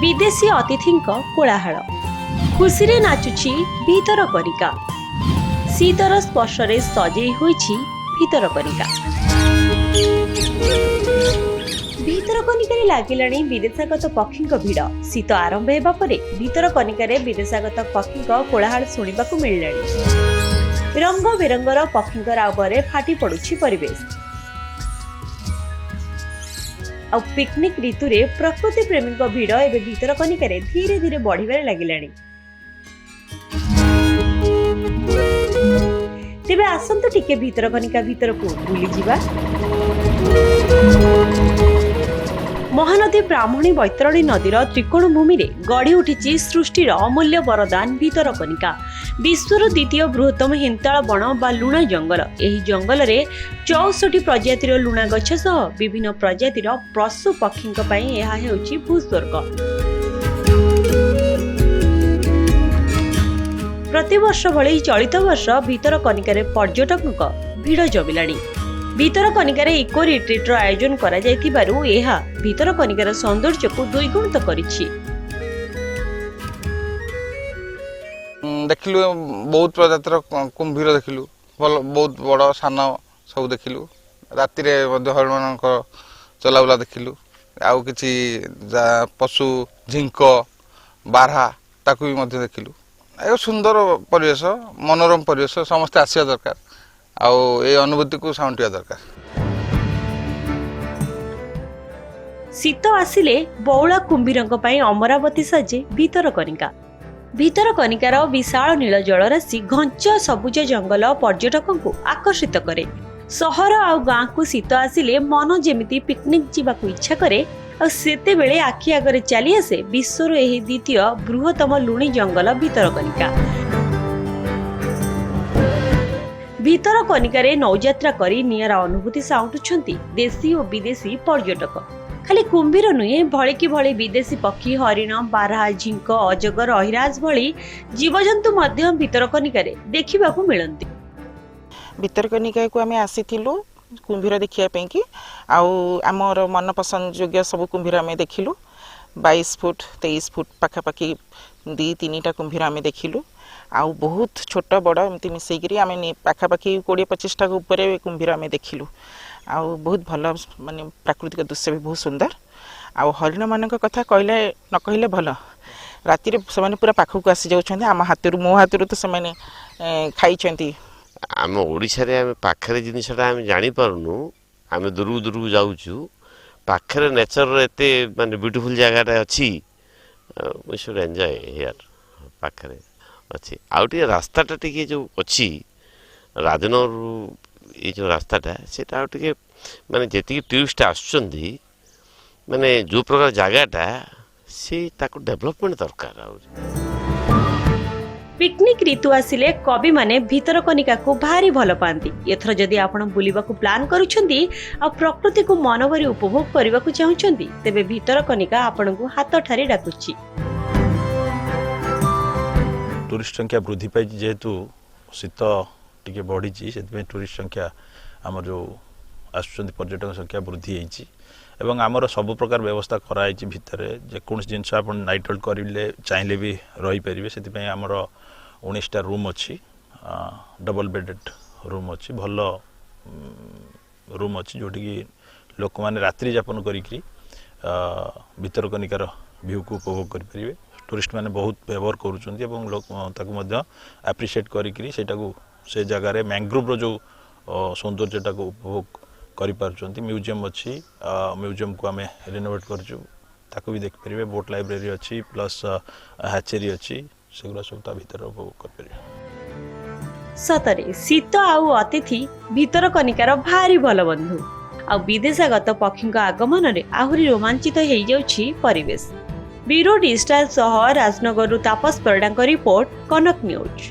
विदेशी अतिथि कोलाहल खुशी रे नाचुची भितरकनिका शीतर स्पर्शरे सजेई होईची भितरकनिका भितरकनिकारे लागिलाणी विदेशागत पक्षीक भिड़ शीत आरंभ हेबा परे भितरकनिकारे विदेशागत पक्षीक कोलाहल शुणिबाकु मिलिलाणी रंग बेरंगर पक्षीक रावरे फाटी पड़ुछि परिवेश आ पिकनिक ऋतु रे प्रकृति प्रेमी भिड़ एवं भितरकनिकारे धीरे धीरे बढ़िबारे लागिलाणी। तेबे आसंतु टिके भितरकनिका भितरकु बुली जिबा। महानदी ब्राह्मणी बैतरणी नदीर त्रिकोण भूमि रे गढ़ी उठी सृष्टिर अमूल्य वरदान भितरकनिका विश्वर द्वितीय बृहत्तम हिंताल बण बा लुणा जंगल। एही जंगल रे 64 प्रजातिर लुणा गछ सह विभिन्न प्रजातिर पशु पक्षीक पई एहा हेउची भूस्वर्ग। प्रतिवर्ष भली चलित वर्ष भितरकनिकारे पर्यटकक भिड़ जमिलाणी। भितरकनिकारे इको रिट्रीट आयोजन करा जायतिबारु एहा भितरकनिकार सौंदर्य को द्विगुणित करिछि। देखिलु बहुत प्रजातिर कुंभीर देखिलु बहुत बड़ सान सब देखिलु राति रे मध्य हरिण चलाबुला देखिलु आउ किछि पशु झिंक बारहा ताकू भी मध्य देखिलु। एक सुंदर परिवेश मनोरम परिवेश समस्त आसिया दरकार आउ ए अनुभूति को साउंटिया दरकार। शीत आसिले बौला कुंभीरंक पई अमरावती सजे भितरकनिका। भितरकनिकार विशाल नील जलराशि घंच सबुज जंगल पर्यटकଙ୍କୁ आकर्षित करे। सहर आउ गाँ को शीत आसिले मन जेमिति पिकनिक जीवाकू इच्छा करे और सेते बेले आखि आगरे चली आसे विश्वर एही द्वितीय बृहत्तम लुणी जंगल भितरकनिका। भितरकनिकारे नौयात्रा करी नियारा अनुभूति साउंटुछंती देशी और विदेशी पर्यटक। खाली कुंभीर नुहे भलिकी भली विदेशी पक्षी हरिण बारहा झिंक अजगर अहिराज भली जीवजंतु मध्य भितरकनिकारे देखिबाकू मिलंती। भितरकनिका को आमे आसीथिलु कुंभीर देखिया पे कि आउ आमर मन पसंद योग्य सब कुंभीर आमे देखिलु 22 फुट 23 फुट पाखापाखि 2-3टा कुंभीर आमे देखिलु आउ बहुत छोट बड़ एमती मिसेकरी आमे पाखापाखि 20-25टा ऊपर कुंभीर आमे देखिलु आउ बहुत भल माने प्राकृतिक दृश्य भी बहुत सुंदर आउ हरिण मान कथा कहले न कहले भल राति रे से पूरा पाखक आसी जाउछन्ते आम हाथरू मो हाथरू तो से माने खाइछन्ती। आम ओडिशा रे आम पाखरे जिनिसटा आम जानि पारुनु आम दूर दूर जाउछु पाखरे नेचर एते माने ब्यूटीफुल जगहटा अछि वी शुड एन्जॉय हियर पाखरे अच्छी आउटे रास्ताटा टिके जो अच्छी राजनगर ये जो रास्ताटा सेटा आउटे माने जेति टूरिस्ट आसुचंदी माने जो प्रकार जगहटा से ताको डेवलपमेंट दरकार आ। पिकनिक ऋतु आसिले कवि माने भितरकनिका को भारी भल पाती। एथर जदि आपण बुलिबाकू प्लान करूछंती आ प्रकृति को मनभरी उपभोग करबाकू चाहुछंती तेबे भितरकनिका आपणकू हाथ ठारी डाकुछि। टूरिस्ट संख्या वृद्धि पाई जेहेतु शीत टिके बढ़ी से टूरिस्ट संख्या आम जो आसुचंती पर्यटक संख्या वृद्धि होती एवं आमर सब प्रकार व्यवस्था कराई भितर जेकोसी जिनस आप नाइट होल्ड करेंगे चाहिए भी रही पारे से आमर 19टा रूम अच्छी डबल बेडेड रूम अच्छी भल रूम अच्छी जोटि लोक मैंने रात्रि यापन करी भितरकनिकार व्यू को उपभोग करें। टूरिस्ट मैंने बहुत व्यवहार करुँच लोक एप्रिशिएट करी से जगार मैंग्रोव जो सौंदर्यटा को उपभोग करें। म्यूजियम अच्छी म्यूजियम को आम रिनोवेट कर भी देखिपारे बोट लाइब्रेरी अच्छी प्लस हैचेरी अच्छी सेगुरा सब भीतर उपभोग कर। सतरे शीत आउ अतिथि भितरकनिकार भारी भल बंधु आ विदेशागत पक्षी आगमन रे आहुरी रोमांचित हो जाउछि परिवेश। ब्यूरो डिजिटल सह राजनगर तापस परडांक रिपोर्ट कनक न्यूज।